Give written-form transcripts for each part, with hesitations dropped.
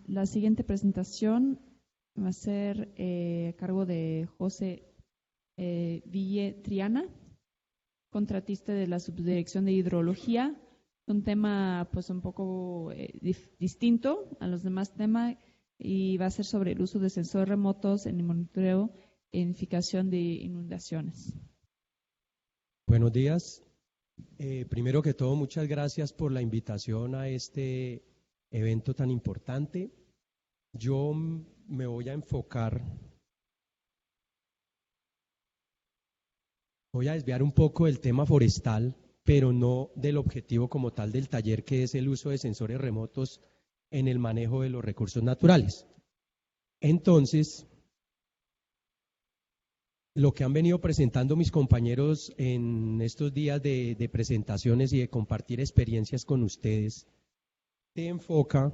La siguiente presentación va a ser a cargo de José Ville Triana, contratista de la Subdirección de Hidrología. Un tema pues un poco distinto a los demás temas y va a ser sobre el uso de sensores remotos en el monitoreo e identificación de inundaciones. Buenos días. Primero que todo, muchas gracias por la invitación a este evento tan importante. Yo me voy a enfocar, voy a desviar un poco del tema forestal, pero no del objetivo como tal del taller, que es el uso de sensores remotos en el manejo de los recursos naturales. Entonces, lo que han venido presentando mis compañeros en estos días de presentaciones y de compartir experiencias con ustedes, se enfoca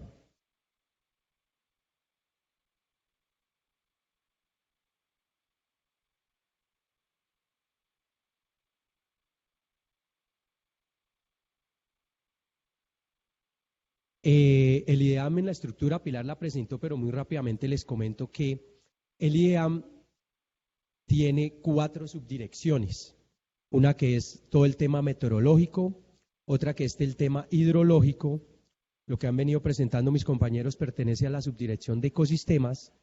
el IDEAM en la estructura. Pilar la presentó, pero muy rápidamente les comento que el IDEAM tiene 4 subdirecciones, una que es todo el tema meteorológico, otra que es el tema hidrológico. Lo que han venido presentando mis compañeros pertenece a la subdirección de ecosistemas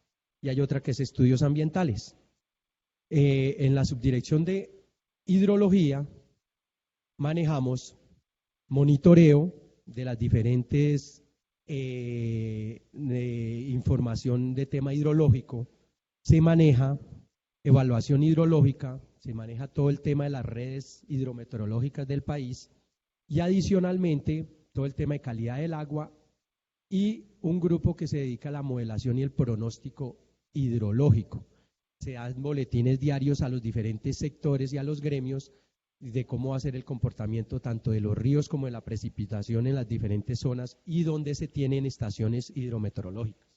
y hay otra que es estudios ambientales. En la subdirección de hidrología manejamos monitoreo de las diferentes información de tema hidrológico, se maneja evaluación hidrológica, se maneja todo el tema de las redes hidrometeorológicas del país y adicionalmente todo el tema de calidad del agua y un grupo que se dedica a la modelación y el pronóstico hidrológico. Se dan boletines diarios a los diferentes sectores y a los gremios de cómo va a ser el comportamiento tanto de los ríos como de la precipitación en las diferentes zonas y donde se tienen estaciones hidrometeorológicas.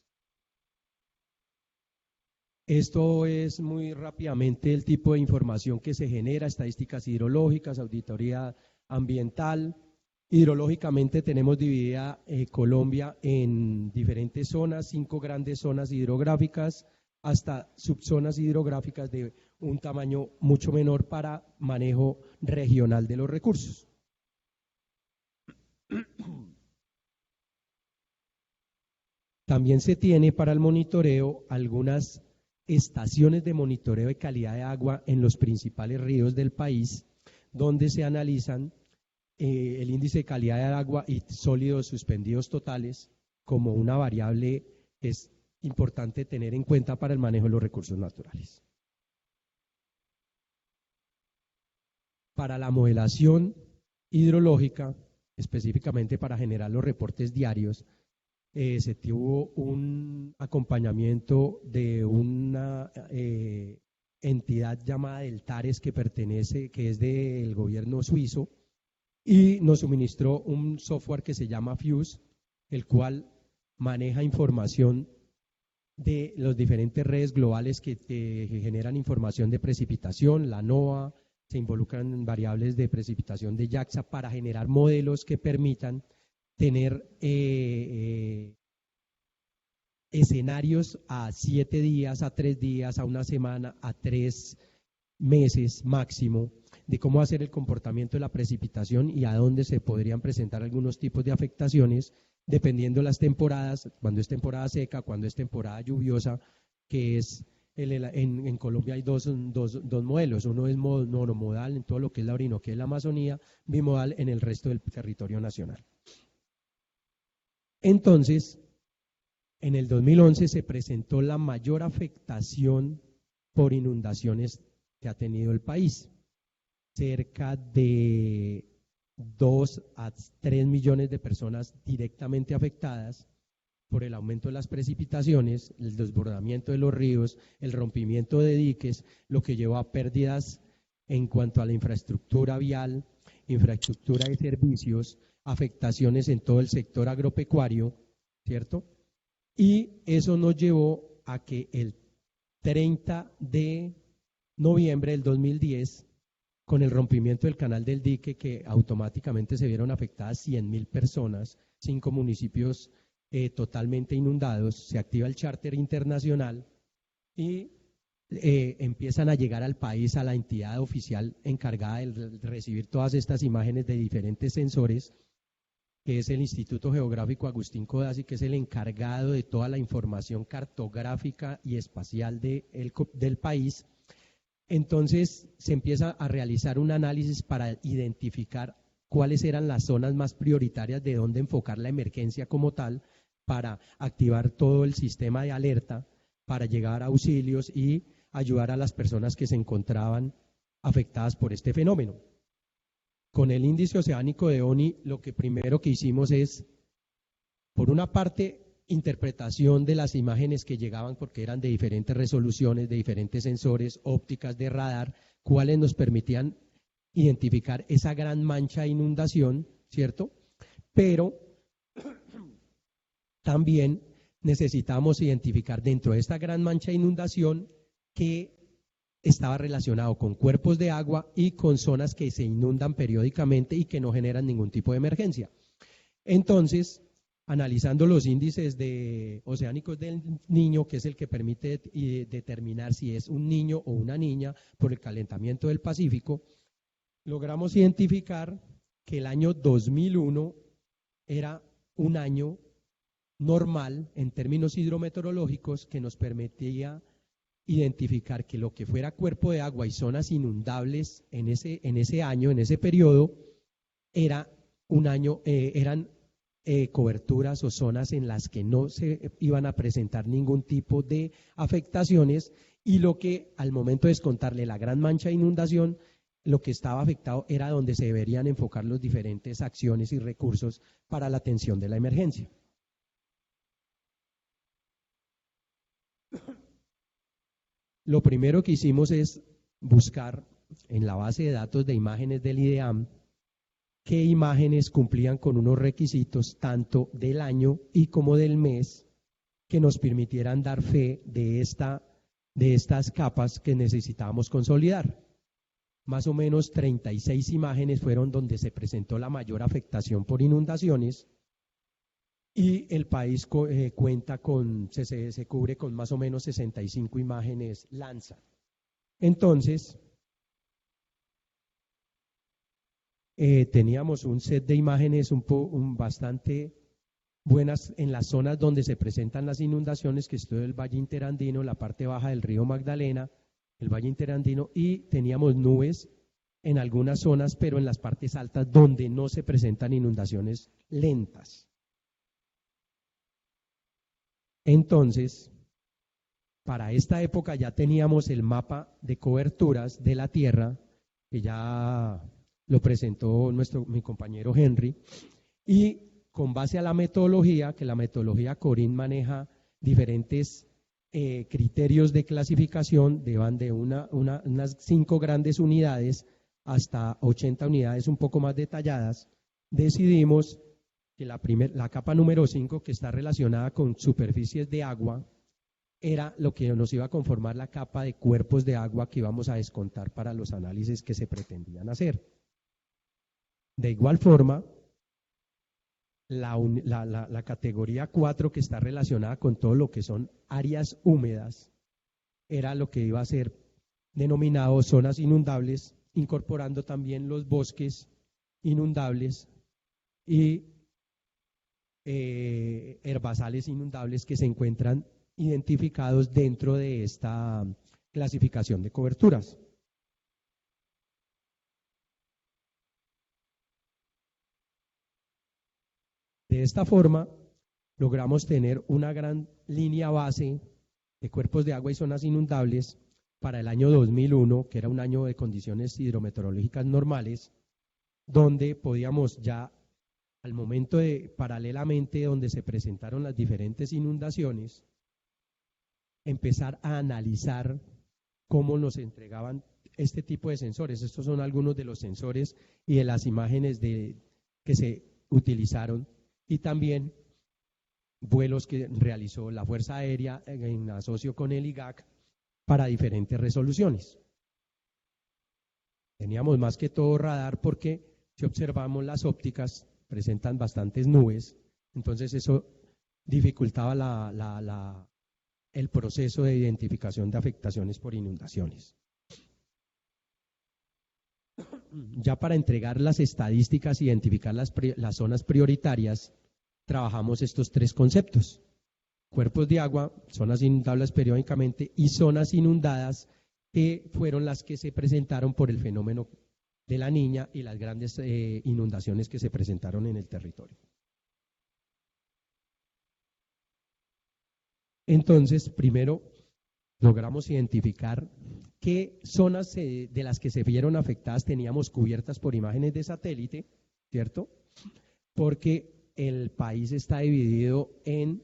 Esto es muy rápidamente el tipo de información que se genera: estadísticas hidrológicas, auditoría ambiental. Hidrológicamente tenemos dividida Colombia en diferentes zonas, 5 grandes zonas hidrográficas, hasta subzonas hidrográficas de un tamaño mucho menor para manejo regional de los recursos. También se tiene para el monitoreo algunas estaciones de monitoreo de calidad de agua en los principales ríos del país, donde se analizan el índice de calidad de agua y sólidos suspendidos totales como una variable que es importante tener en cuenta para el manejo de los recursos naturales. Para la modelación hidrológica, específicamente para generar los reportes diarios, se tuvo un acompañamiento de una entidad llamada Deltares que es del gobierno suizo, y nos suministró un software que se llama Fuse, el cual maneja información de las diferentes redes globales que generan información de precipitación, la NOAA. Se involucran variables de precipitación de JAXA para generar modelos que permitan tener escenarios a 7 días, a 3 días, a una semana, a 3 meses máximo, de cómo hacer el comportamiento de la precipitación y a dónde se podrían presentar algunos tipos de afectaciones, dependiendo las temporadas, cuando es temporada seca, cuando es temporada lluviosa, que es en Colombia hay dos modelos: uno es monomodal en todo lo que es la Orinoquía y la Amazonía, bimodal en el resto del territorio nacional. Entonces, en el 2011 se presentó la mayor afectación por inundaciones que ha tenido el país. Cerca de 2 a 3 millones de personas directamente afectadas por el aumento de las precipitaciones, el desbordamiento de los ríos, el rompimiento de diques, lo que llevó a pérdidas en cuanto a la infraestructura vial, infraestructura de servicios, afectaciones en todo el sector agropecuario, ¿cierto? Y eso nos llevó a que el 30 de noviembre del 2010 con el rompimiento del canal del dique, que automáticamente se vieron afectadas 100.000 personas, 5 municipios totalmente inundados, se activa el charter internacional y empiezan a llegar al país, a la entidad oficial encargada de recibir todas estas imágenes de diferentes sensores, que es el Instituto Geográfico Agustín Codazzi, que es el encargado de toda la información cartográfica y espacial del país. Entonces se empieza a realizar un análisis para identificar cuáles eran las zonas más prioritarias de dónde enfocar la emergencia como tal, para activar todo el sistema de alerta, para llegar a auxilios y ayudar a las personas que se encontraban afectadas por este fenómeno. Con el índice oceánico de ONI, lo que primero que hicimos es, por una parte, interpretación de las imágenes que llegaban, porque eran de diferentes resoluciones, de diferentes sensores, ópticas de radar, cuáles nos permitían identificar esa gran mancha de inundación, ¿cierto? Pero también necesitamos identificar dentro de esta gran mancha de inundación que estaba relacionado con cuerpos de agua y con zonas que se inundan periódicamente y que no generan ningún tipo de emergencia. Entonces, analizando los índices oceánicos del niño, que es el que permite determinar si es un niño o una niña por el calentamiento del Pacífico, logramos identificar que el año 2001 era un año normal en términos hidrometeorológicos, que nos permitía identificar que lo que fuera cuerpo de agua y zonas inundables en ese año, en ese periodo, eran coberturas o zonas en las que no se iban a presentar ningún tipo de afectaciones, y lo que al momento de descontarle la gran mancha de inundación, lo que estaba afectado era donde se deberían enfocar las diferentes acciones y recursos para la atención de la emergencia. Lo primero que hicimos es buscar en la base de datos de imágenes del IDEAM qué imágenes cumplían con unos requisitos tanto del año y como del mes que nos permitieran dar fe de estas capas que necesitábamos consolidar. Más o menos 36 imágenes fueron donde se presentó la mayor afectación por inundaciones, y el país cuenta se cubre con más o menos 65 imágenes Landsat. Entonces, teníamos un set de imágenes bastante buenas en las zonas donde se presentan las inundaciones, que es todo el Valle Interandino, la parte baja del río Magdalena, el Valle Interandino, y teníamos nubes en algunas zonas, pero en las partes altas donde no se presentan inundaciones lentas. Entonces, para esta época ya teníamos el mapa de coberturas de la Tierra, que ya lo presentó mi compañero Henry, y con base a la metodología, que la metodología CORIN maneja diferentes criterios de clasificación, van de unas 5 grandes unidades hasta 80 unidades un poco más detalladas, decidimos que la capa número 5, que está relacionada con superficies de agua, era lo que nos iba a conformar la capa de cuerpos de agua que íbamos a descontar para los análisis que se pretendían hacer. De igual forma, la categoría 4, que está relacionada con todo lo que son áreas húmedas, era lo que iba a ser denominado zonas inundables, incorporando también los bosques inundables y herbazales inundables que se encuentran identificados dentro de esta clasificación de coberturas. De esta forma, logramos tener una gran línea base de cuerpos de agua y zonas inundables para el año 2001, que era un año de condiciones hidrometeorológicas normales, donde podíamos ya, al momento paralelamente donde se presentaron las diferentes inundaciones, empezar a analizar cómo nos entregaban este tipo de sensores. Estos son algunos de los sensores y de las imágenes que se utilizaron, y también vuelos que realizó la Fuerza Aérea en asocio con el IGAC para diferentes resoluciones. Teníamos más que todo radar porque si observamos las ópticas presentan bastantes nubes, entonces eso dificultaba el proceso de identificación de afectaciones por inundaciones. Ya para entregar las estadísticas, identificar las zonas prioritarias, trabajamos estos tres conceptos: cuerpos de agua, zonas inundables periódicamente y zonas inundadas, que fueron las que se presentaron por el fenómeno de la Niña y las grandes inundaciones que se presentaron en el territorio. Entonces, primero logramos identificar qué zonas de las que se vieron afectadas teníamos cubiertas por imágenes de satélite, ¿cierto? Porque el país está dividido en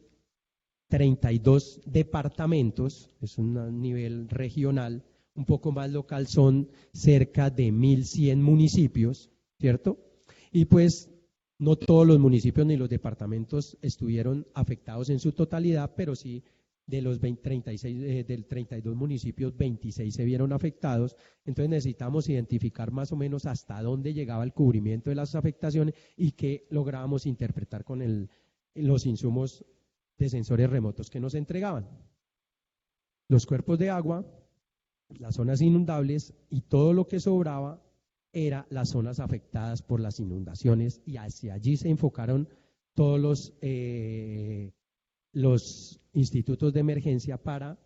32 departamentos, es un nivel regional. Un poco más local, son cerca de 1.100 municipios, ¿cierto? Y pues no todos los municipios ni los departamentos estuvieron afectados en su totalidad, pero sí de los 36, del 32 municipios, 26 se vieron afectados. Entonces necesitamos identificar más o menos hasta dónde llegaba el cubrimiento de las afectaciones y qué lográbamos interpretar con los insumos de sensores remotos que nos entregaban. Los cuerpos de agua, las zonas inundables y todo lo que sobraba era las zonas afectadas por las inundaciones, y hacia allí se enfocaron todos los institutos de emergencia para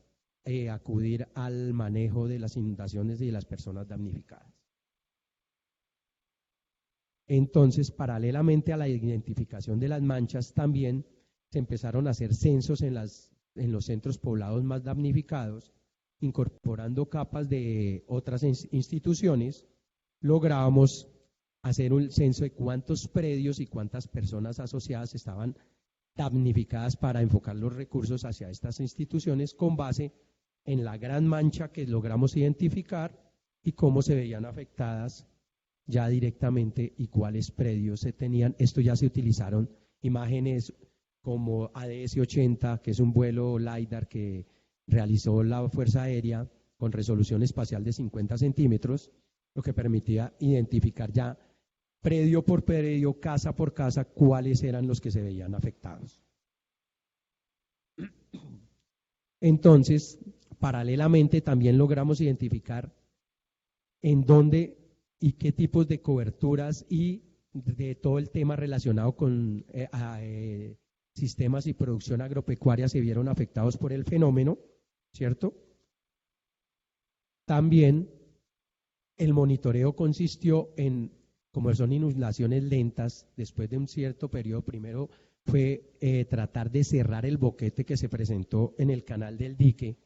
acudir al manejo de las inundaciones y de las personas damnificadas. Entonces, paralelamente a la identificación de las manchas, también se empezaron a hacer censos en los centros poblados más damnificados, incorporando capas de otras instituciones. Logramos hacer un censo de cuántos predios y cuántas personas asociadas estaban damnificadas para enfocar los recursos hacia estas instituciones con base en la gran mancha que logramos identificar y cómo se veían afectadas ya directamente y cuáles predios se tenían. Esto ya se utilizaron imágenes como ADS-80, que es un vuelo LiDAR que realizó la Fuerza Aérea con resolución espacial de 50 centímetros, lo que permitía identificar ya predio por predio, casa por casa, cuáles eran los que se veían afectados. Entonces, paralelamente también logramos identificar en dónde y qué tipos de coberturas y de todo el tema relacionado con sistemas y producción agropecuaria se vieron afectados por el fenómeno, ¿cierto? También el monitoreo consistió en, como son inundaciones lentas, después de un cierto periodo, primero fue tratar de cerrar el boquete que se presentó en el canal del dique,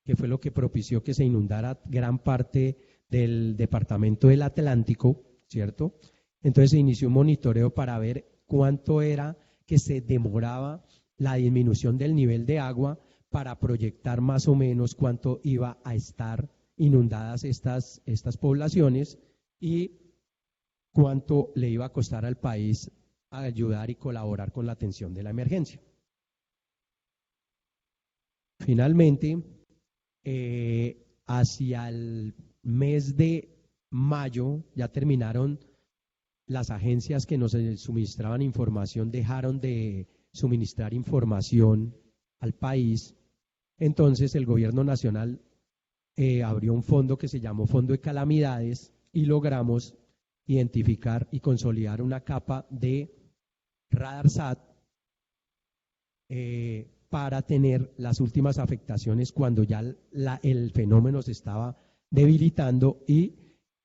que fue lo que propició que se inundara gran parte del departamento del Atlántico, ¿cierto? Entonces se inició un monitoreo para ver cuánto era que se demoraba la disminución del nivel de agua para proyectar más o menos cuánto iba a estar inundadas estas poblaciones y cuánto le iba a costar al país ayudar y colaborar con la atención de la emergencia. Finalmente, hacia el mes de mayo ya terminaron las agencias que nos suministraban información, dejaron de suministrar información al país. Entonces el gobierno nacional abrió un fondo que se llamó Fondo de Calamidades y logramos identificar y consolidar una capa de RadarSat para tener las últimas afectaciones cuando ya el fenómeno se estaba debilitando y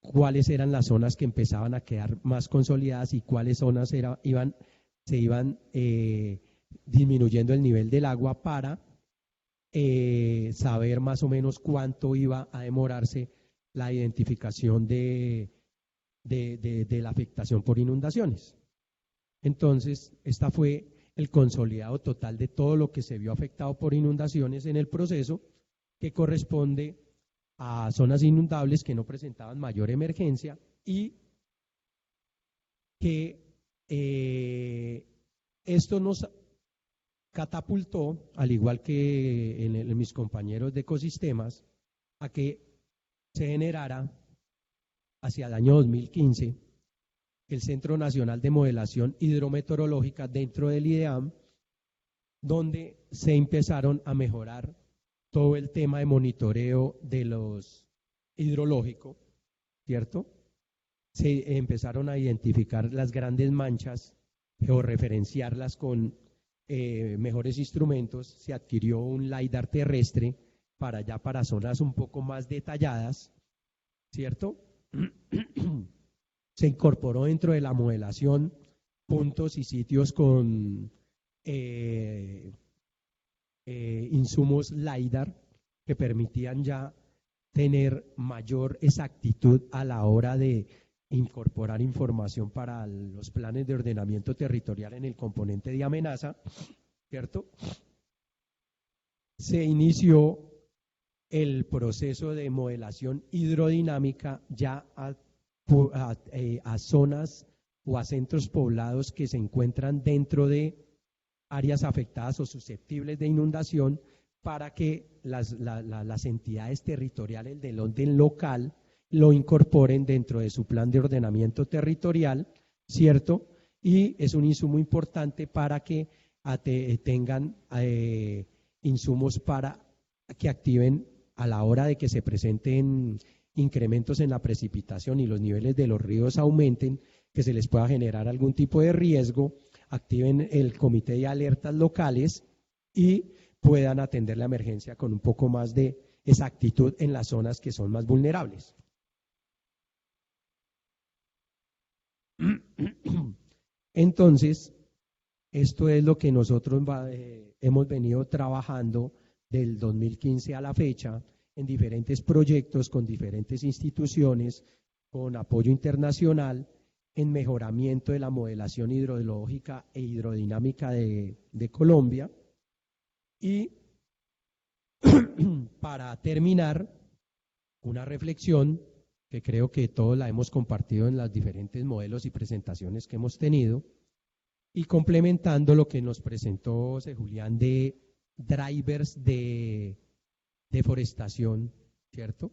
cuáles eran las zonas que empezaban a quedar más consolidadas y cuáles zonas se iban disminuyendo el nivel del agua para saber más o menos cuánto iba a demorarse la identificación de la afectación por inundaciones. Entonces, esta fue el consolidado total de todo lo que se vio afectado por inundaciones en el proceso, que corresponde a zonas inundables que no presentaban mayor emergencia y que esto nos catapultó, al igual que en mis compañeros de ecosistemas, a que se generara hacia el año 2015, el Centro Nacional de Modelación Hidrometeorológica dentro del IDEAM, donde se empezaron a mejorar todo el tema de monitoreo de los hidrológicos, ¿cierto? Se empezaron a identificar las grandes manchas, georreferenciarlas con mejores instrumentos, se adquirió un LiDAR terrestre para zonas un poco más detalladas, ¿cierto? Se incorporó dentro de la modelación puntos y sitios con insumos LiDAR que permitían ya tener mayor exactitud a la hora de incorporar información para los planes de ordenamiento territorial en el componente de amenaza, ¿cierto? Se inició el proceso de modelación hidrodinámica ya a zonas o a centros poblados que se encuentran dentro de áreas afectadas o susceptibles de inundación, para que las entidades territoriales del orden local lo incorporen dentro de su plan de ordenamiento territorial, ¿cierto? Y es un insumo importante para que tengan insumos para que activen a la hora de que se presenten incrementos en la precipitación y los niveles de los ríos aumenten, que se les pueda generar algún tipo de riesgo, activen el comité de alertas locales y puedan atender la emergencia con un poco más de exactitud en las zonas que son más vulnerables. Entonces, esto es lo que nosotros hemos venido trabajando del 2015 a la fecha en diferentes proyectos con diferentes instituciones, con apoyo internacional, en mejoramiento de la modelación hidrológica e hidrodinámica de Colombia. Y para terminar, una reflexión que creo que todos la hemos compartido en los diferentes modelos y presentaciones que hemos tenido, y complementando lo que nos presentó José Julián de drivers de deforestación, ¿cierto?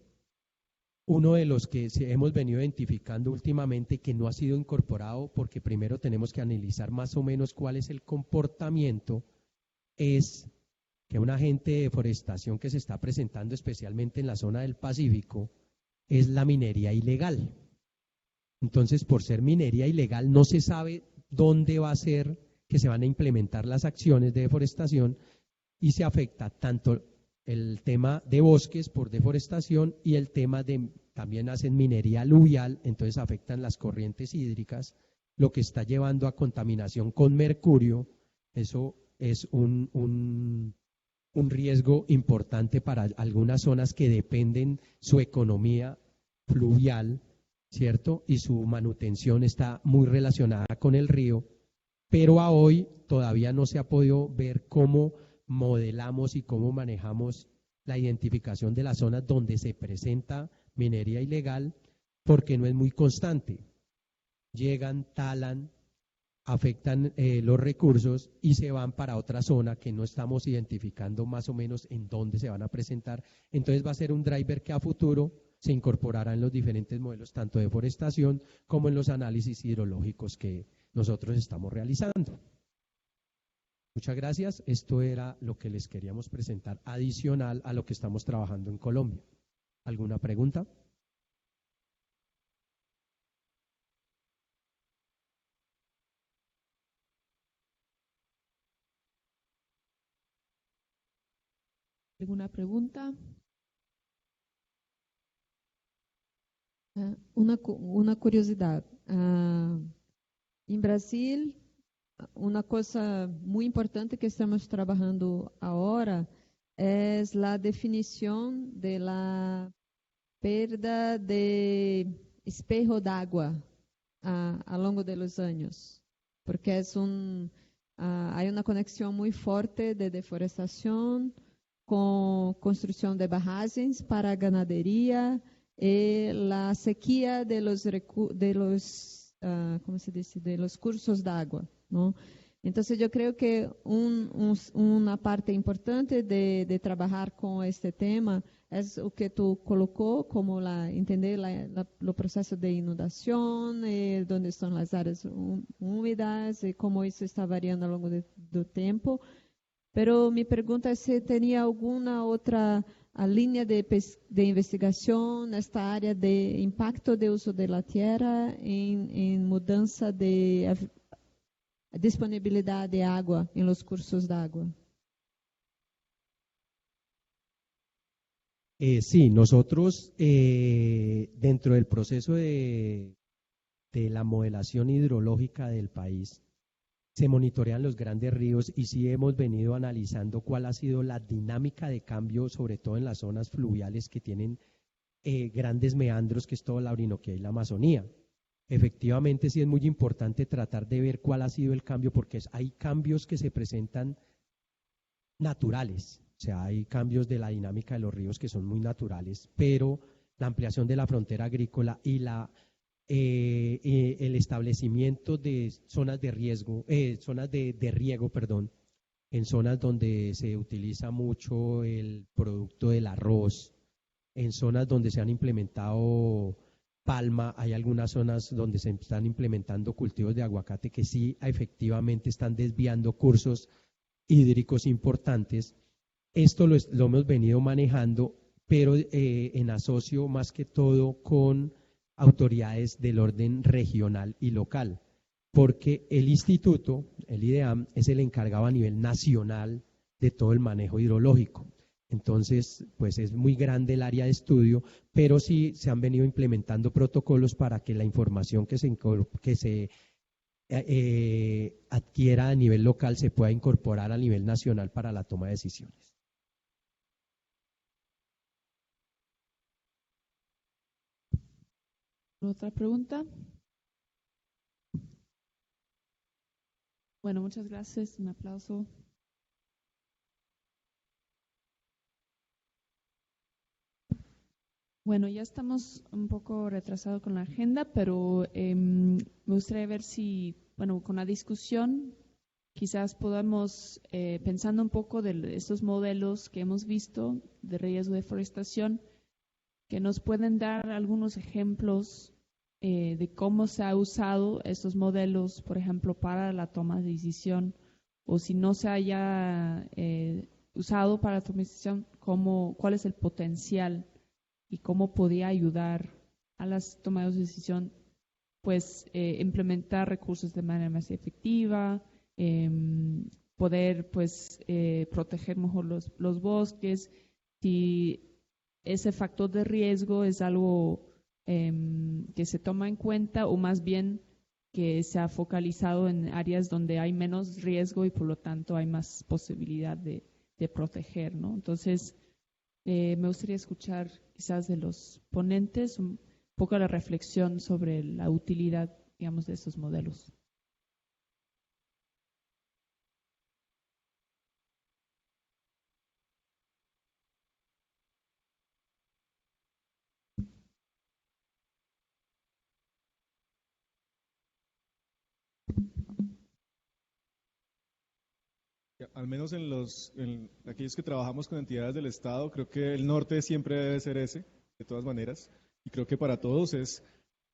Uno de los que hemos venido identificando últimamente que no ha sido incorporado, porque primero tenemos que analizar más o menos cuál es el comportamiento, es que un agente de deforestación que se está presentando especialmente en la zona del Pacífico es la minería ilegal. Entonces, por ser minería ilegal, no se sabe dónde va a ser que se van a implementar las acciones de deforestación, y se afecta tanto el tema de bosques por deforestación y el tema de, también hacen minería aluvial, entonces afectan las corrientes hídricas, lo que está llevando a contaminación con mercurio. Eso es un riesgo importante para algunas zonas que dependen su economía fluvial, ¿cierto? Y su manutención está muy relacionada con el río, pero a hoy todavía no se ha podido ver cómo modelamos y cómo manejamos la identificación de las zonas donde se presenta minería ilegal, porque no es muy constante. Llegan, talan, afectan los recursos y se van para otra zona que no estamos identificando más o menos en dónde se van a presentar. Entonces va a ser un driver que a futuro se incorporará en los diferentes modelos, tanto de deforestación como en los análisis hidrológicos que nosotros estamos realizando. Muchas gracias. Esto era lo que les queríamos presentar adicional a lo que estamos trabajando en Colombia. ¿Alguna pregunta? ¿Alguna pregunta? Uma curiosidade. Em Brasil, uma coisa muito importante que estamos trabalhando agora é a definição da perda de espejo d'água ao longo dos anos, porque há uma conexão muito forte de deforestação com construção de barragens para a ganaderia e a sequía de los cursos de agua, ¿no? Entonces yo creo que una parte importante de trabajar con este tema Es o que tú colocó como entender o processo de inundação, onde estão as áreas úmidas e como isso está variando ao longo do tempo. Pero mi pergunta é se teria alguma outra linha de investigação nesta área de impacto de uso da terra em mudança de disponibilidade de água em los cursos de água. Sí, nosotros dentro del proceso de la modelación hidrológica del país se monitorean los grandes ríos y sí hemos venido analizando cuál ha sido la dinámica de cambio, sobre todo en las zonas fluviales que tienen grandes meandros, que es toda la Orinoquía y la Amazonía. Efectivamente sí es muy importante tratar de ver cuál ha sido el cambio, porque hay cambios que se presentan naturales. O sea, hay cambios de la dinámica de los ríos que son muy naturales, pero la ampliación de la frontera agrícola y el establecimiento de zonas de riesgo, zonas de riego, perdón, en zonas donde se utiliza mucho el producto del arroz, en zonas donde se han implementado palma, hay algunas zonas donde se están implementando cultivos de aguacate que sí efectivamente están desviando cursos hídricos importantes. Esto lo hemos venido manejando, pero en asocio más que todo con autoridades del orden regional y local, porque el instituto, el IDEAM, es el encargado a nivel nacional de todo el manejo hidrológico. Entonces, pues es muy grande el área de estudio, pero sí se han venido implementando protocolos para que la información que se adquiera a nivel local se pueda incorporar a nivel nacional para la toma de decisiones. ¿Otra pregunta? Bueno, muchas gracias. Un aplauso. Bueno, ya estamos un poco retrasados con la agenda, pero me gustaría ver si, bueno, con la discusión quizás podamos, pensando un poco de estos modelos que hemos visto de riesgo de deforestación, que nos pueden dar algunos ejemplos de cómo se ha usado estos modelos, por ejemplo, para la toma de decisión, o si no se haya usado para la toma de decisión, cuál es el potencial y cómo podía ayudar a las tomas de decisión, pues implementar recursos de manera más efectiva, poder pues proteger mejor los bosques, si ese factor de riesgo es algo que se toma en cuenta, o más bien que se ha focalizado en áreas donde hay menos riesgo y por lo tanto hay más posibilidad de proteger, ¿no? Entonces, me gustaría escuchar quizás de los ponentes un poco la reflexión sobre la utilidad, digamos, de estos modelos. Al menos en aquellos que trabajamos con entidades del Estado, creo que el norte siempre debe ser ese, de todas maneras, y creo que para todos es,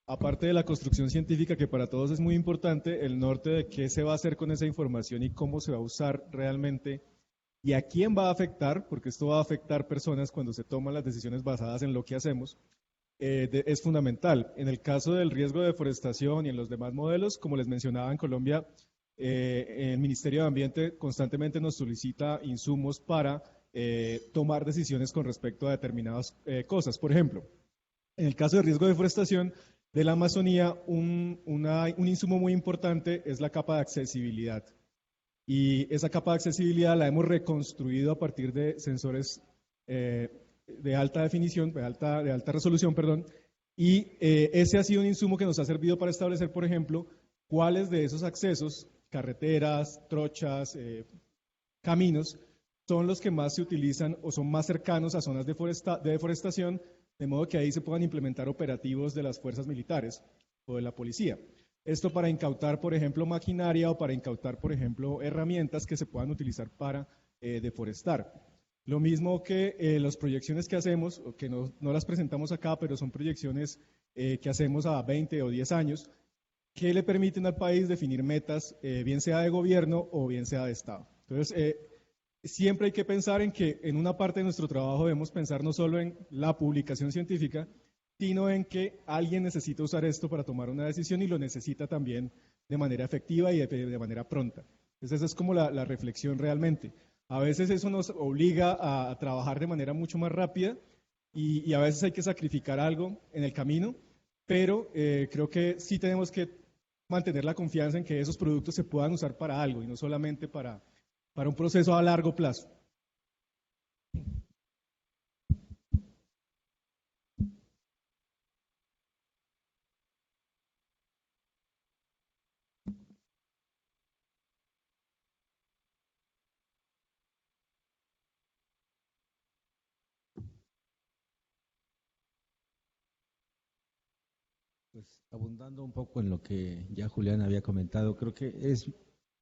aparte de la construcción científica, que para todos es muy importante, el norte de qué se va a hacer con esa información y cómo se va a usar realmente y a quién va a afectar, porque esto va a afectar personas cuando se toman las decisiones basadas en lo que hacemos, es fundamental. En el caso del riesgo de deforestación y en los demás modelos, como les mencionaba, en Colombia, el Ministerio de Ambiente constantemente nos solicita insumos para tomar decisiones con respecto a determinadas cosas. Por ejemplo, en el caso de riesgo de deforestación de la Amazonía, un insumo muy importante es la capa de accesibilidad. Y esa capa de accesibilidad la hemos reconstruido a partir de sensores de alta definición, de alta resolución, perdón, y ese ha sido un insumo que nos ha servido para establecer, por ejemplo, cuáles de esos accesos, carreteras, trochas, caminos, son los que más se utilizan o son más cercanos a zonas de deforestación, de modo que ahí se puedan implementar operativos de las fuerzas militares o de la policía. Esto para incautar, por ejemplo, maquinaria o para incautar, por ejemplo, herramientas que se puedan utilizar para deforestar. Lo mismo que las proyecciones que hacemos, o que no las presentamos acá, pero son proyecciones que hacemos a 20 o 10 años, que le permiten al país definir metas, bien sea de gobierno o bien sea de Estado. Entonces, siempre hay que pensar en que en una parte de nuestro trabajo debemos pensar no solo en la publicación científica, sino en que alguien necesita usar esto para tomar una decisión y lo necesita también de manera efectiva y de manera pronta. Entonces, esa es como la reflexión realmente. A veces eso nos obliga a trabajar de manera mucho más rápida y a veces hay que sacrificar algo en el camino, pero creo que sí tenemos que mantener la confianza en que esos productos se puedan usar para algo y no solamente para un proceso a largo plazo. Pues abundando un poco en lo que ya Julián había comentado, creo que es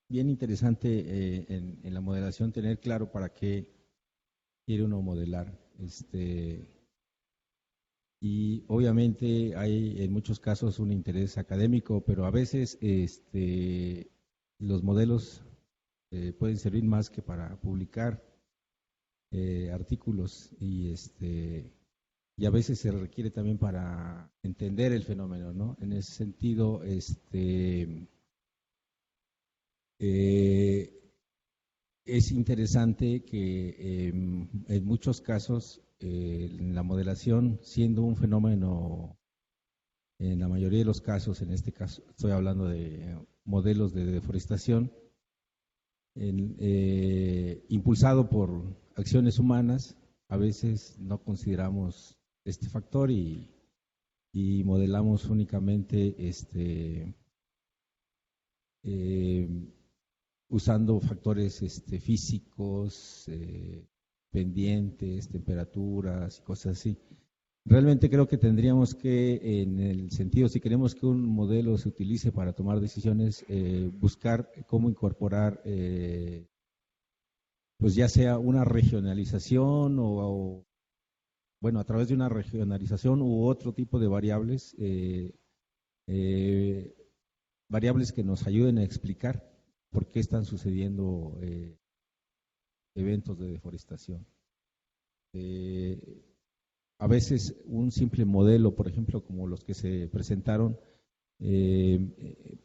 bien interesante en la modelación tener claro para qué quiere uno modelar. Y obviamente hay en muchos casos un interés académico, pero a veces los modelos pueden servir más que para publicar artículos y a veces se requiere también para entender el fenómeno, ¿no? En ese sentido, es interesante que en muchos casos la modelación, siendo un fenómeno, en la mayoría de los casos, en este caso estoy hablando de modelos de deforestación, impulsado por acciones humanas, a veces no consideramos este factor y modelamos únicamente usando factores físicos, pendientes, temperaturas y cosas así. Realmente creo que tendríamos que, en el sentido, si queremos que un modelo se utilice para tomar decisiones, buscar cómo incorporar, pues ya sea una regionalización o, bueno, a través de una regionalización u otro tipo de variables, variables que nos ayuden a explicar por qué están sucediendo eventos de deforestación. A veces un simple modelo, por ejemplo, como los que se presentaron,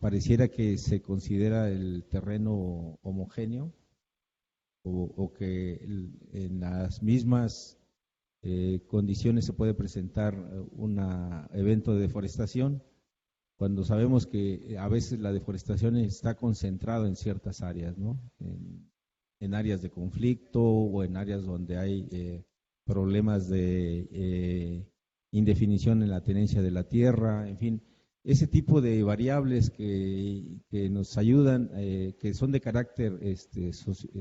pareciera que se considera el terreno homogéneo o que en las mismas condiciones se puede presentar un evento de deforestación, cuando sabemos que a veces la deforestación está concentrada en ciertas áreas, ¿no? En áreas de conflicto o en áreas donde hay problemas de indefinición en la tenencia de la tierra, en fin, ese tipo de variables que nos ayudan, que son de carácter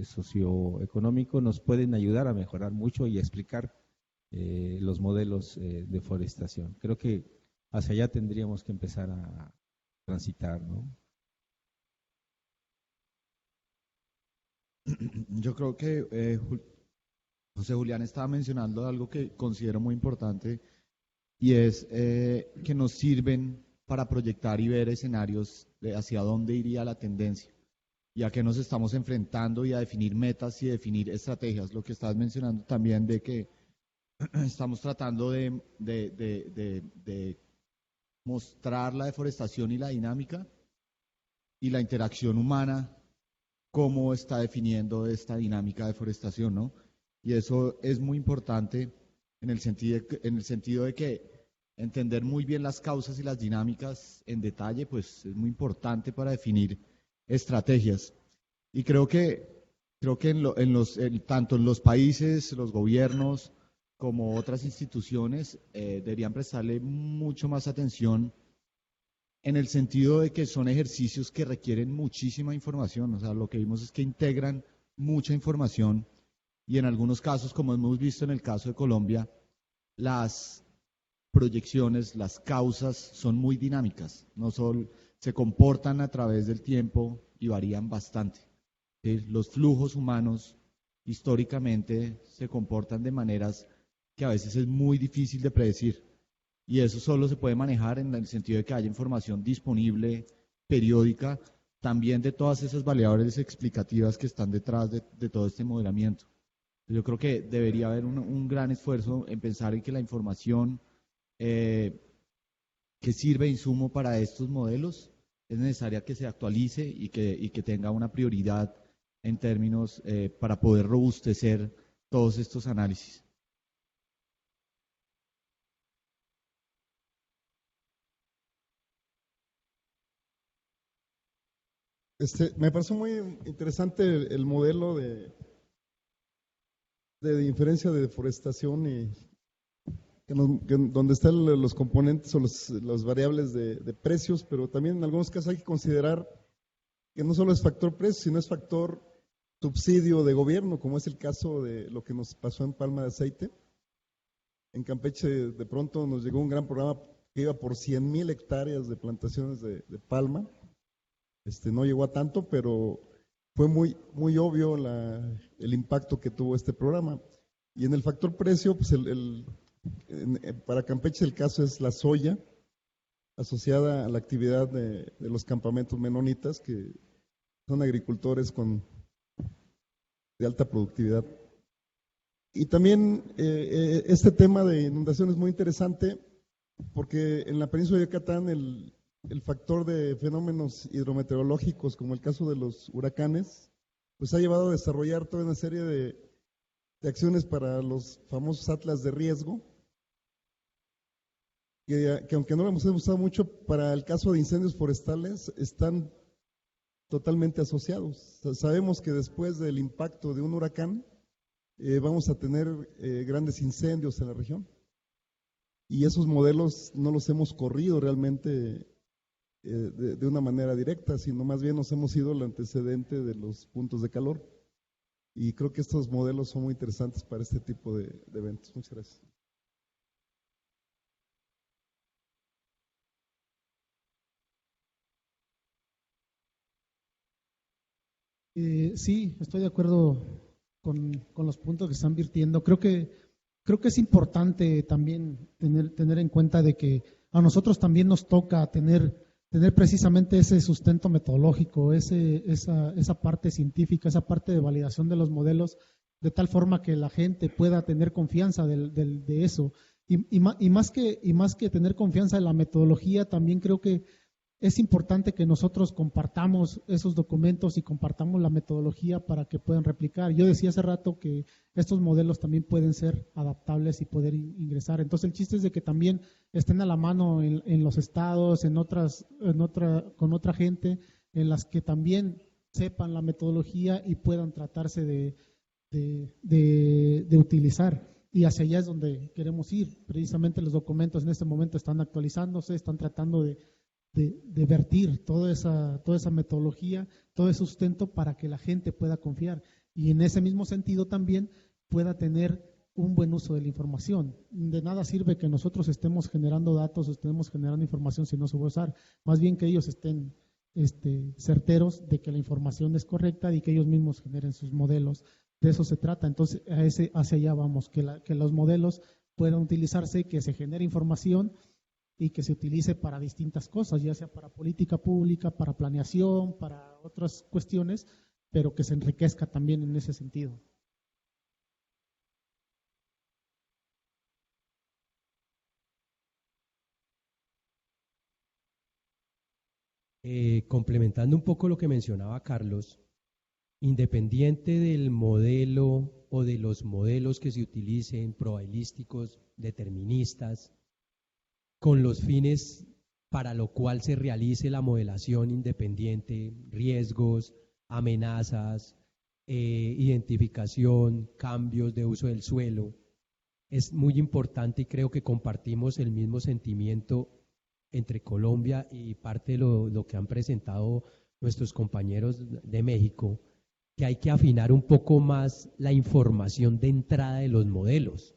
socioeconómico, nos pueden ayudar a mejorar mucho y a explicar los modelos de deforestación. Creo que hacia allá tendríamos que empezar a transitar, ¿no? Yo creo que José Julián estaba mencionando algo que considero muy importante y es que nos sirven para proyectar y ver escenarios de hacia dónde iría la tendencia y a qué nos estamos enfrentando y a definir metas y definir estrategias. Lo que estabas mencionando también de que estamos tratando de mostrar la deforestación y la dinámica y la interacción humana, cómo está definiendo esta dinámica de deforestación, ¿no? Y eso es muy importante en el sentido de que entender muy bien las causas y las dinámicas en detalle, pues es muy importante para definir estrategias. Y creo que tanto en los países, los gobiernos, como otras instituciones, deberían prestarle mucho más atención en el sentido de que son ejercicios que requieren muchísima información. O sea, lo que vimos es que integran mucha información y en algunos casos, como hemos visto en el caso de Colombia, las proyecciones, las causas son muy dinámicas, no solo se comportan a través del tiempo y varían bastante. Los flujos humanos históricamente se comportan de maneras que a veces es muy difícil de predecir. Y eso solo se puede manejar en el sentido de que haya información disponible, periódica, también de todas esas variables explicativas que están detrás de todo este modelamiento. Yo creo que debería haber un gran esfuerzo en pensar en que la información que sirve de insumo para estos modelos es necesaria que se actualice y que tenga una prioridad en términos para poder robustecer todos estos análisis. Me parece muy interesante el modelo de inferencia de deforestación y donde están los componentes o las variables de precios, pero también en algunos casos hay que considerar que no solo es factor precio, sino es factor subsidio de gobierno, como es el caso de lo que nos pasó en Palma de Aceite. En Campeche de pronto nos llegó un gran programa que iba por 100,000 hectáreas de plantaciones de palma. No llegó a tanto, pero fue muy obvio el impacto que tuvo este programa. Y en el factor precio, pues para Campeche el caso es la soya, asociada a la actividad de los campamentos menonitas, que son agricultores de alta productividad. Y también este tema de inundación es muy interesante, porque en la península de Yucatán el factor de fenómenos hidrometeorológicos, como el caso de los huracanes, pues ha llevado a desarrollar toda una serie de acciones para los famosos atlas de riesgo, que aunque no lo hemos usado mucho, para el caso de incendios forestales están totalmente asociados. Sabemos que después del impacto de un huracán vamos a tener grandes incendios en la región, y esos modelos no los hemos corrido realmente de una manera directa, sino más bien nos hemos ido al antecedente de los puntos de calor, y creo que estos modelos son muy interesantes para este tipo de eventos. Muchas gracias. Sí, estoy de acuerdo con los puntos que están virtiendo. Creo que es importante también tener en cuenta de que a nosotros también nos toca tener precisamente ese sustento metodológico, esa parte científica, esa parte de validación de los modelos, de tal forma que la gente pueda tener confianza de eso. Y más que tener confianza en la metodología, también creo que es importante que nosotros compartamos esos documentos y compartamos la metodología para que puedan replicar. Yo decía hace rato que estos modelos también pueden ser adaptables y poder ingresar. Entonces el chiste es de que también estén a la mano en los estados, con otra gente, en las que también sepan la metodología y puedan tratarse de utilizar. Y hacia allá es donde queremos ir. Precisamente los documentos en este momento están actualizándose, están tratando de vertir toda esa metodología, todo ese sustento para que la gente pueda confiar y en ese mismo sentido también pueda tener un buen uso de la información. De nada sirve que nosotros estemos generando datos o estemos generando información si no se va a usar, más bien que ellos estén certeros de que la información es correcta y que ellos mismos generen sus modelos. De eso se trata. Entonces hacia allá vamos, que los modelos puedan utilizarse, que se genere información y que se utilice para distintas cosas, ya sea para política pública, para planeación, para otras cuestiones, pero que se enriquezca también en ese sentido. Complementando un poco lo que mencionaba Carlos, independiente del modelo o de los modelos que se utilicen, probabilísticos, deterministas, con los fines para lo cual se realice la modelación independiente, riesgos, amenazas, identificación, cambios de uso del suelo. Es muy importante y creo que compartimos el mismo sentimiento entre Colombia y parte de lo que han presentado nuestros compañeros de México, que hay que afinar un poco más la información de entrada de los modelos.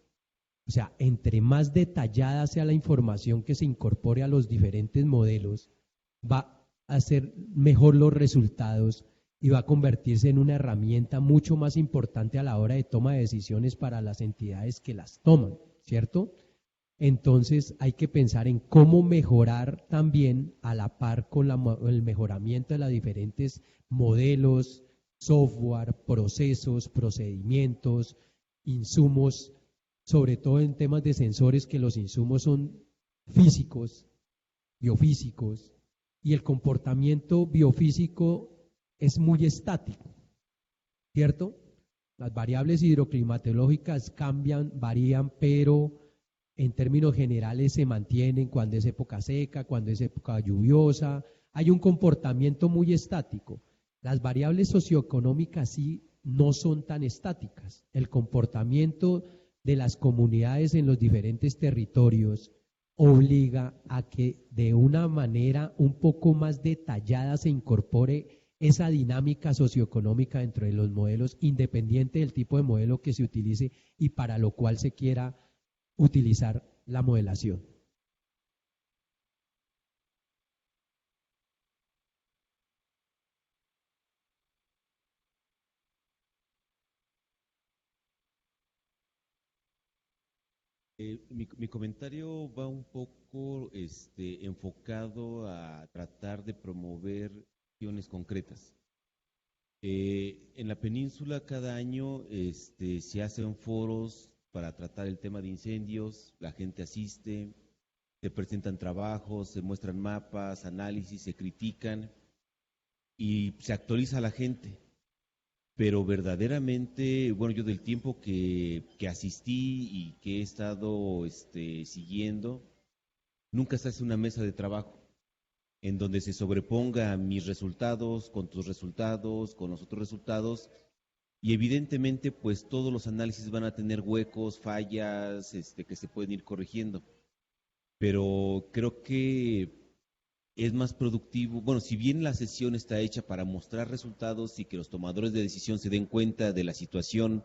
O sea, entre más detallada sea la información que se incorpore a los diferentes modelos, va a ser mejor los resultados y va a convertirse en una herramienta mucho más importante a la hora de toma de decisiones para las entidades que las toman, ¿cierto? Entonces hay que pensar en cómo mejorar también a la par con el mejoramiento de los diferentes modelos, software, procesos, procedimientos, insumos, sobre todo en temas de sensores, que los insumos son físicos, biofísicos, y el comportamiento biofísico es muy estático, ¿cierto? Las variables hidroclimatológicas cambian, varían, pero en términos generales se mantienen cuando es época seca, cuando es época lluviosa. Hay un comportamiento muy estático. Las variables socioeconómicas sí no son tan estáticas. El comportamiento de las comunidades en los diferentes territorios obliga a que de una manera un poco más detallada se incorpore esa dinámica socioeconómica dentro de los modelos, independiente del tipo de modelo que se utilice y para lo cual se quiera utilizar la modelación. Mi comentario va un poco enfocado a tratar de promover acciones concretas. En la península cada año se hacen foros para tratar el tema de incendios, la gente asiste, se presentan trabajos, se muestran mapas, análisis, se critican y se actualiza a la gente. Pero verdaderamente, bueno, yo del tiempo que asistí y que he estado siguiendo, nunca se hace una mesa de trabajo en donde se sobreponga mis resultados con tus resultados, con los otros resultados, y evidentemente pues todos los análisis van a tener huecos, fallas, que se pueden ir corrigiendo. Pero creo que es más productivo, bueno, si bien la sesión está hecha para mostrar resultados y que los tomadores de decisión se den cuenta de la situación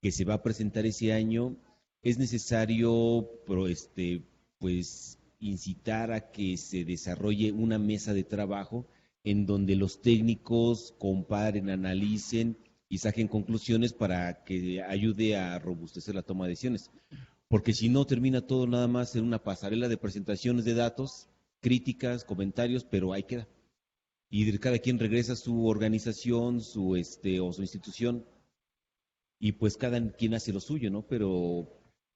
que se va a presentar ese año, es necesario pues incitar a que se desarrolle una mesa de trabajo en donde los técnicos comparen, analicen y saquen conclusiones para que ayude a robustecer la toma de decisiones. Porque si no, termina todo nada más en una pasarela de presentaciones de datos, críticas, comentarios, pero ahí queda. Y cada quien regresa a su organización, o su institución, y pues cada quien hace lo suyo, ¿no? Pero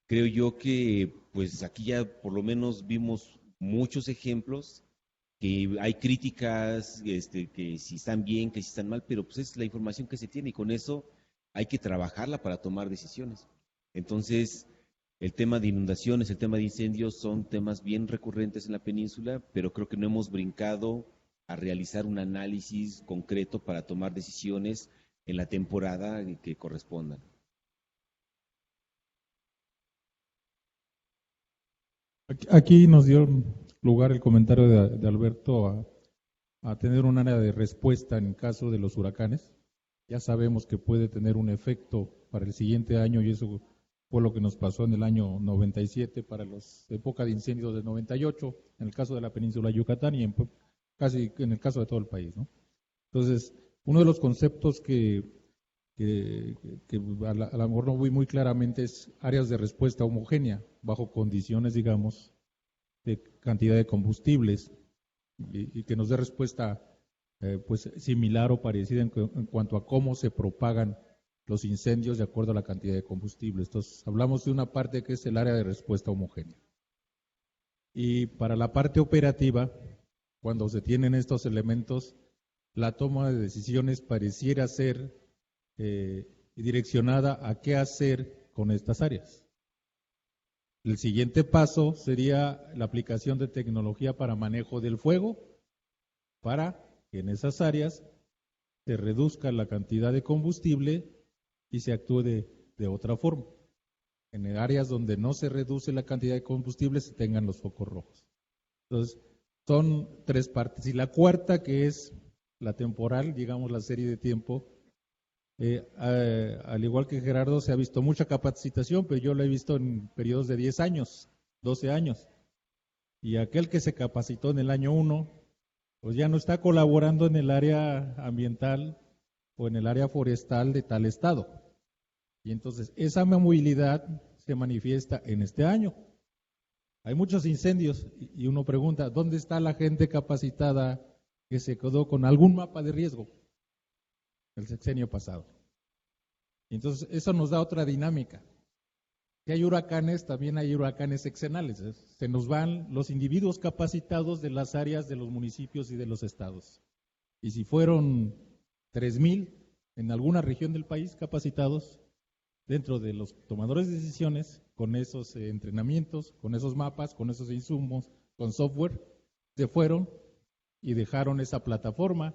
creo yo que pues aquí ya por lo menos vimos muchos ejemplos, que hay críticas, que si están bien, que si están mal, pero pues es la información que se tiene y con eso hay que trabajarla para tomar decisiones. Entonces, el tema de inundaciones, el tema de incendios son temas bien recurrentes en la península, pero creo que no hemos brincado a realizar un análisis concreto para tomar decisiones en la temporada que correspondan. Aquí nos dio lugar el comentario de Alberto a tener un área de respuesta en caso de los huracanes. Ya sabemos que puede tener un efecto para el siguiente año y eso fue lo que nos pasó en el año 97 para la época de incendios del 98, en el caso de la península de Yucatán y casi en el caso de todo el país, ¿no? Entonces, uno de los conceptos que a lo mejor no vi muy claramente es áreas de respuesta homogénea, bajo condiciones, digamos, de cantidad de combustibles y que nos dé respuesta pues similar o parecida en cuanto a cómo se propagan los incendios de acuerdo a la cantidad de combustible. Entonces, hablamos de una parte que es el área de respuesta homogénea. Y para la parte operativa, cuando se tienen estos elementos, la toma de decisiones pareciera ser direccionada a qué hacer con estas áreas. El siguiente paso sería la aplicación de tecnología para manejo del fuego, para que en esas áreas se reduzca la cantidad de combustible y se actúe de otra forma. En áreas donde no se reduce la cantidad de combustible se tengan los focos rojos. Entonces, son tres partes. Y la cuarta, que es la temporal, digamos la serie de tiempo, al igual que Gerardo, se ha visto mucha capacitación, pero yo la he visto en periodos de 10 años, 12 años. Y aquel que se capacitó en el año 1, pues ya no está colaborando en el área ambiental, o en el área forestal de tal estado. Y entonces esa movilidad se manifiesta en este año. Hay muchos incendios y uno pregunta, ¿dónde está la gente capacitada que se quedó con algún mapa de riesgo el sexenio pasado? Y entonces eso nos da otra dinámica. Si hay huracanes, también hay huracanes sexenales. Se nos van los individuos capacitados de las áreas de los municipios y de los estados. Y si fueron 3,000 en alguna región del país capacitados, dentro de los tomadores de decisiones, con esos entrenamientos, con esos mapas, con esos insumos, con software, se fueron y dejaron esa plataforma,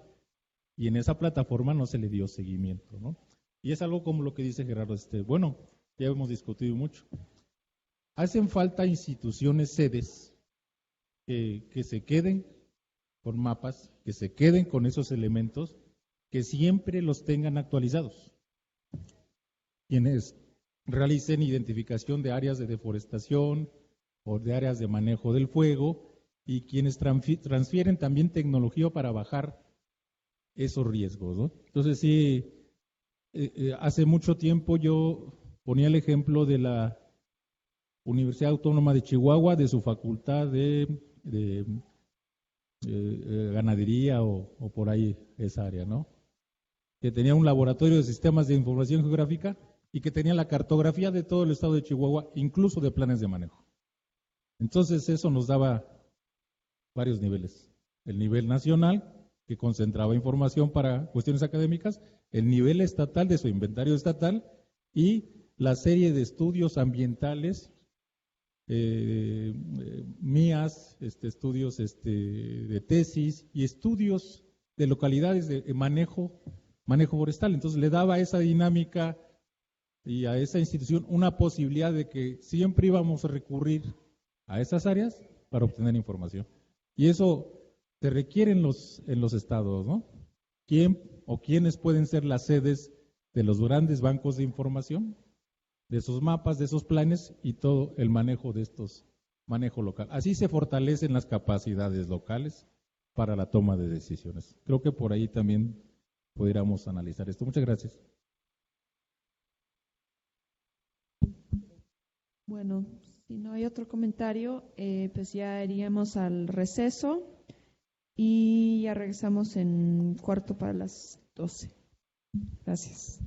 y en esa plataforma no se le dio seguimiento, ¿no? Y es algo como lo que dice Gerardo, bueno, ya hemos discutido mucho. Hacen falta instituciones, sedes, que se queden con mapas, que se queden con esos elementos, que siempre los tengan actualizados. Quienes realicen identificación de áreas de deforestación o de áreas de manejo del fuego, y quienes transfieren también tecnología para bajar esos riesgos, ¿no? Entonces sí, hace mucho tiempo yo ponía el ejemplo de la Universidad Autónoma de Chihuahua, de su facultad de ganadería o por ahí esa área, ¿no? Que tenía un laboratorio de sistemas de información geográfica y que tenía la cartografía de todo el estado de Chihuahua, incluso de planes de manejo. Entonces eso nos daba varios niveles. El nivel nacional, que concentraba información para cuestiones académicas, el nivel estatal de su inventario estatal y la serie de estudios ambientales, mías, estudios de tesis y estudios de localidades de manejo forestal. Entonces le daba a esa dinámica y a esa institución una posibilidad de que siempre íbamos a recurrir a esas áreas para obtener información. Y eso se requiere en los estados, ¿no? ¿Quién o quiénes pueden ser las sedes de los grandes bancos de información, de esos mapas, de esos planes y todo el manejo de manejo local? Así se fortalecen las capacidades locales para la toma de decisiones. Creo que por ahí también pudiéramos analizar esto. Muchas gracias. Bueno, si no hay otro comentario, pues ya iríamos al receso y ya regresamos en 1:15 Gracias.